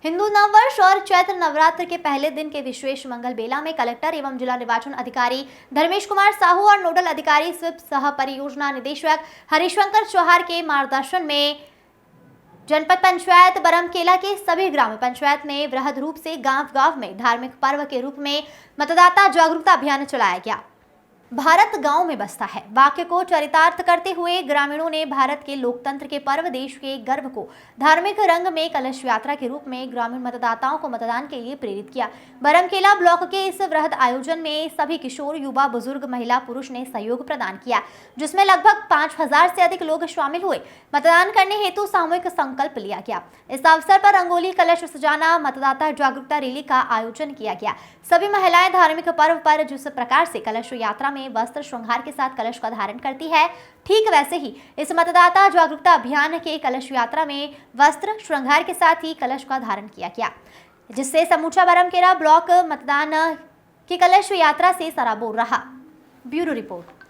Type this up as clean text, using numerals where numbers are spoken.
हिंदू नववर्ष और चैत्र नवरात्र के पहले दिन के विशेष मंगल बेला में कलेक्टर एवं जिला निर्वाचन अधिकारी धर्मेश कुमार साहू और नोडल अधिकारी स्वीप सह परियोजना निदेशक हरिशंकर चौहान के मार्गदर्शन में जनपद पंचायत बरमकेला के सभी ग्राम पंचायत में वृहद रूप से गांव-गांव में धार्मिक पर्व के रूप में मतदाता जागरूकता अभियान चलाया गया। भारत गांव में बसता है वाक्य को चरितार्थ करते हुए ग्रामीणों ने भारत के लोकतंत्र के पर्व देश के गर्व को धार्मिक रंग में कलश यात्रा के रूप में ग्रामीण मतदाताओं को मतदान के लिए प्रेरित किया। बरमकेला ब्लॉक के इस वृहद आयोजन में सभी किशोर, युवा, बुजुर्ग, महिला, पुरुष ने सहयोग प्रदान किया, जिसमें लगभग 5000 से अधिक लोग शामिल हुए। मतदान करने हेतु सामूहिक संकल्प लिया गया। इस अवसर पर रंगोली, कलश सजाना, मतदाता जागरूकता रैली का आयोजन किया गया। सभी महिलाएं धार्मिक पर्व पर जिस प्रकार से कलश यात्रा में वस्त्र श्रृंगार के साथ कलश का धारण करती है, ठीक वैसे ही इस मतदाता जागरूकता अभियान के कलश यात्रा में वस्त्र श्रृंगार के साथ ही कलश का धारण किया गया, जिससे समूचा बरमकेला ब्लॉक मतदान की कलश यात्रा से सराबोर रहा। Bureau report.